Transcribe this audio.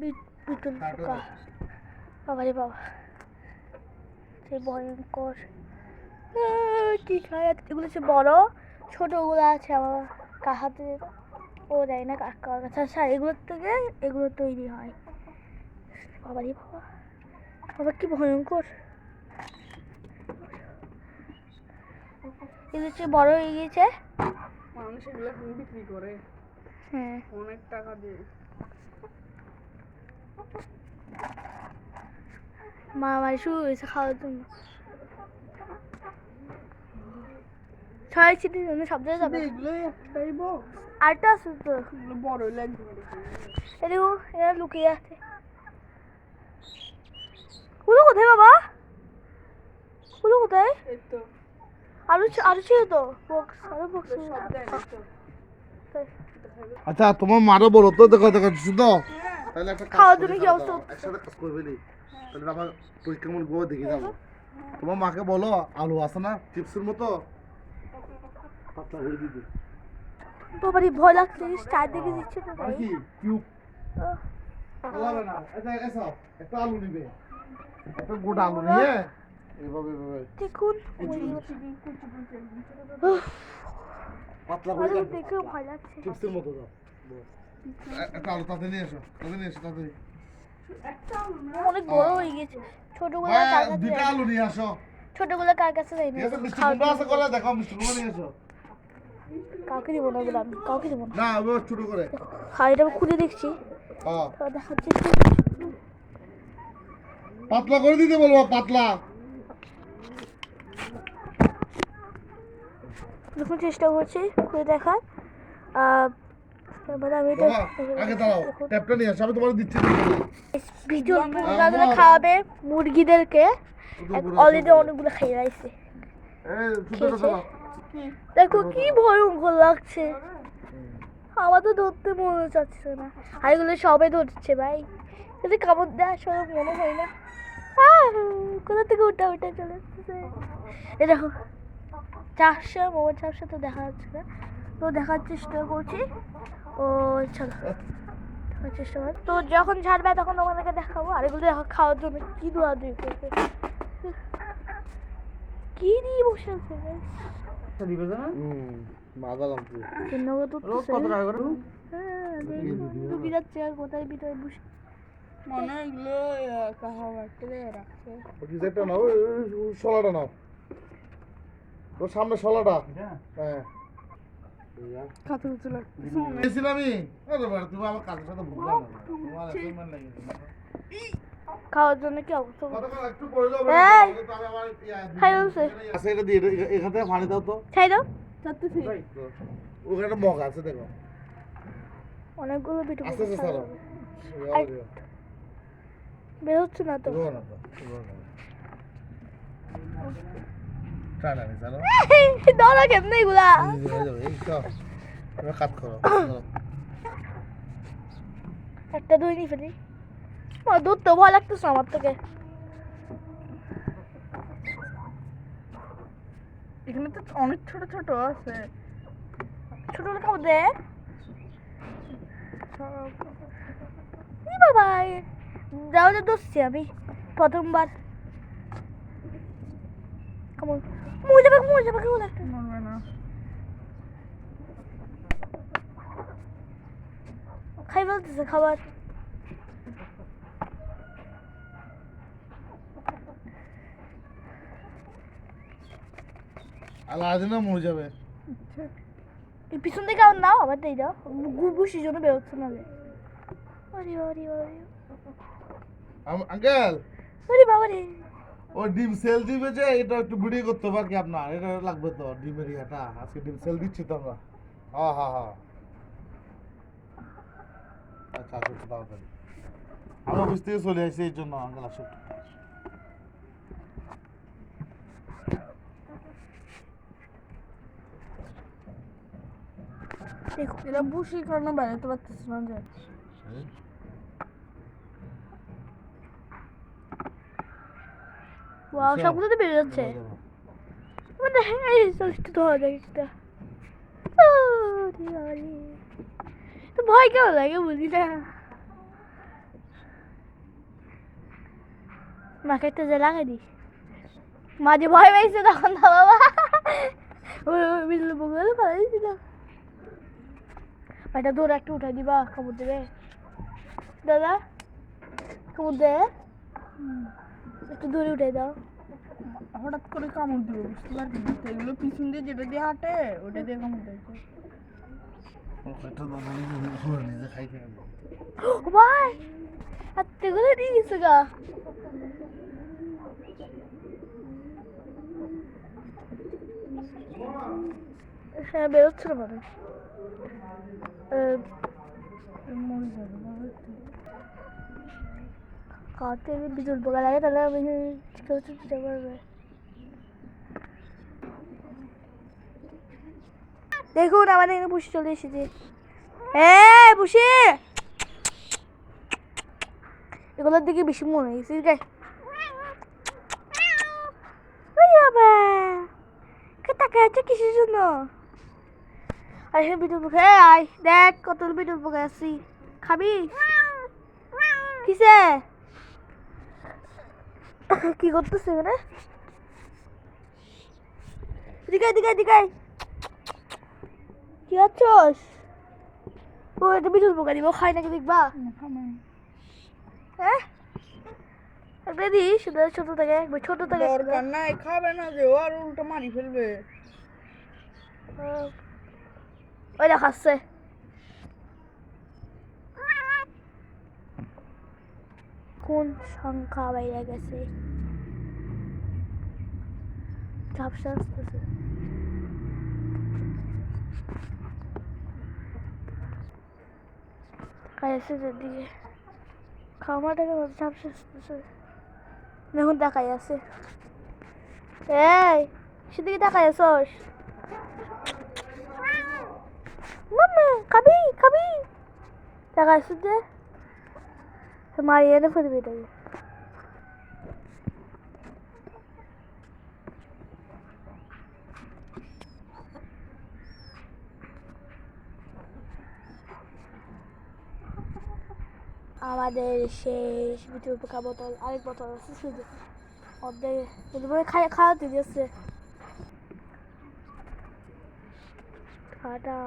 বিটুল পোকা। বাবারে বাবা, সে ভয়ঙ্কর। কি খায় এগুলো? হচ্ছে বড়, ছোটগুলো আছে আমার কাহাতে, ও দেয় না কাকার কাছে। আচ্ছা, এগুলোর থেকে এগুলো তৈরি হয়। বাবারে বাবা, বাবা কি ভয়ঙ্কর। এগুলো হচ্ছে বড় হয়ে গিয়েছে। মানুষ এগুলো বিক্রি করে, হ্যাঁ, অনেক টাকা দিয়ে। মা আমার শুরু হয়েছে খাওয়ার জন্য। ছয় ছিটির জন্য সব জায়গায় যাবে। এগুলো একটাই বক্স, আরেকটা আছে তো, এগুলো বড় লাগবে। এদিকে এরা লুকিয়ে আছে। কুলু কোথায় বাবা? কুলু কোথায়? এই তো আরো আরো ছিল তো বক্স, আরো বক্স। সব জায়গায় তো। আচ্ছা তোমার মারও বলো তো, দেখো দেখো শুধু তাহলে একটা খাওয়ার জন্য কি অবস্থা? একসাথে কাজ করবে নি, তাহলে আমার পরীক্ষা মন গো দেখে যাবো। তোমার মাকে বলো আলু আছে না চিপসের মতো পাতলা করে দিতে। বাবারে ভয় লাগছে, চারদিকে দিচ্ছে তো আর তাই। কি কিউব লাগবে না। আচ্ছা এসো, একটা আলু নিবে, একটা গোটা আলু নিয়ে এভাবে এভাবে দেখুন, পাতলা করে কাটবে। দেখেও ভয় লাগছে। চিপসের মতো দাও। একটা আলু তাতে নিয়ে এসো, তাতে নিয়ে এসো তাতে। অনেক বড় হয়ে গেছে। ছোটগুলো হ্যাঁ, কার কাছে দুইটা দেয়? আলু নিয়ে আসো। ছোটগুলো কার কাছে দেয় না? ঠিক আছে, মিষ্টি কুমড়া আছে করে দেখো, মিষ্টি কুমড়া নিয়ে এসো। কাউকে দিব না ওগুলো, আমি কাউকে দিব না। না ও ছোট করে। হ্যাঁ, এটা আমি খুলে দেখছি, হ্যাঁ তো দেখাচ্ছি। পাতলা করে দিতে বলবো, পাতলা। দেখুন চেষ্টা করছি খুলে দেখার। এবারে আমি এটা বাবা, আগে দাঁড়াও, ট্যাপটা নিয়ে আসো, আমি তোমার দিচ্ছি। ভিডিও খাওয়াবে মুরগিদেরকে। অলরেডি অনেকগুলো খেয়ে আসছে। এই ছোট ছোট দেখো কি ভয়ঙ্কর লাগছে, আমার তো ধরতে মনে চাচ্ছে না। আর এগুলো সবে ধরছে ভাই, যদি কামড় দেওয়ার সময় মনে হয় না। কোথা থেকে উঠা উঠে চলে আসছে। এ দেখো চারশো, মোবাইল চারশো তো দেখা যাচ্ছে না, তো দেখার চেষ্টা করছি। ও চলো দেখার চেষ্টা কর, তো যখন ছাড়বে তখন তোমাদেরকে দেখাবো। আর এগুলো দেখো খাওয়ার জন্য কি দৌড়াদৌড়ি করবে, কি দিয়ে বসে আছে guys? মাদালাম তুই ধন্যবাদ উঠতেছে। কত টাকা করে? হ্যাঁ, ঢুকে যাচ্ছে আর কোথায় ভিতরে বসে। মনে হয় এগুলো কাহাও একটা জায়গায় রাখছে। কি যেটা নাও, শলাটা নাও, ওর সামনে শলাটা। হ্যাঁ খাতে উঁচু লাগছে। গেছিলাম আমি। আরে বাবা, তুমি আমার কাজের সাথে ভুল করো না, তোমার অ্যাসাইনমেন্ট লাগে। খাওয়ার জন্য কি অবস্থা? কতক্ষণ একটু পড়ে যাও, এই! তো আমি আমার খাই বলছে আচ্ছা এটা দিয়ে এখান থেকে পানি দাও তো। খাই দাও। চাচ্ছি ওখানে একটা মগ আছে দেখো, অনেকগুলো বিটু আস্তে আস্তে ছাড়ো। বের হচ্ছে না তো। রো না তো, রো না। টানা নি ছাড়ো। ধরা কেমনে এগুলা? এই তো তুমি কাট করো। একটা দুই নি ফেলি, দুধ তো ভয় লাগতেছে আমার থেকে। এখানে তো অনেক ছোট ছোট আছে। ছোট খাবো দে। বাবা, যাও যে দোষছি আমি প্রথমবার। কেমন মরে যাবে কেমন একটা। মরবে না। খাই বলতেছে খাবার। আল্লাহ আদিনা মরে যাবে। এই পিছন থেকে আমার নাও, আবার দিয়ে দাও। ঘুষির জন্য বেরোচ্ছে না। আরে আরে আরে আঙ্কেল, আরে বাবা রে। ও ডিম সেল দিবে যে, এটা একটু ভিডিও করতে পারি কি আপনার? এটা লাগবে তো ডিমের ইয়াটা, আজকে ডিম সেল দিচ্ছি তো আমরা। হ্যাঁ হ্যাঁ হ্যাঁ, আচ্ছা আসো একটু তাড়াতাড়ি। আমি অফিস থেকে চলে আসছি এই জন্য আঙ্কেল আসো একটু। দেখো এরা বুসির কারণে বেরোতে পারতেছে না যে। ওয়াও, সবগুলো তো বেরিয়ে যাচ্ছে। মানে এই একটু ধরা যায় একটা। তো ভয় কেমন লাগে বুঝি না। মাকে একটু যে লাগাই দিস মাঝে ভয় পেয়েছে তখন না বাবা ওই বিজলি বগলে ফেলাই দিয়েছিল এটা দৌড়ে একটু উঠাই দিবা কাপড় দেবে দাদা কাপড় দে একটু দূরে উঠে দাও হঠাৎ করে কামড় দিবে বুঝতে পারবি না তো এগুলো পিছন দিয়ে যেটা দিয়ে হাঁটে ওটা দিয়ে কামড় দেয় নিজে খাইতে গেল ভাই হাতে করে দিয়ে গেছে গা হ্যাঁ বেরোচ্ছিল মানে মরে যাবে বাবা কাতে বিদ্যুৎ পোকা লাগে তাহলে আমি চিন্তা করবে দেখুন আমাদের এখানে পুষি চলে এসেছে পুষি এগুলোর দিকে বেশি মনে হয়েছে গাই বাবা কে তাকে আছে কিসের জন্য আর এখানে বিদ্যুৎ পোকা আয় দেখ কত বিদ্যুৎ পোকা আছি খাবি কিসে কি করতেছে মানে দিকাই দিকাই দিকাই কি আছোস ও এটা বিদ্যুৎ পোকা দিব খাই নাকি দেখবা হ্যাঁ একটা দিস ছোট থেকে একবার ছোট থেকে দরকার নাই খাবে না যে ও আর উল্টো মারি ফেলবে ওই দেখাচ্ছে কোন সংখ্যা বাইরে গেছে ঝাপসা আসতেছে খাইছে যেদিকে খামাটাকে ঝাপসা আসতেছে দেখুন তাকাই আছে এই সেদিকে তাকাই আছোস মাম্মা খাবি খাবি তাকাই আছে যে মারিয়ে না ফেলবি এটাকে আমাদের শেষ বিদ্যুৎ পোকা বোতল আরেক বোতল আছে শুধু অর্ধেক খাওয়াতে দিয়েছে টাটা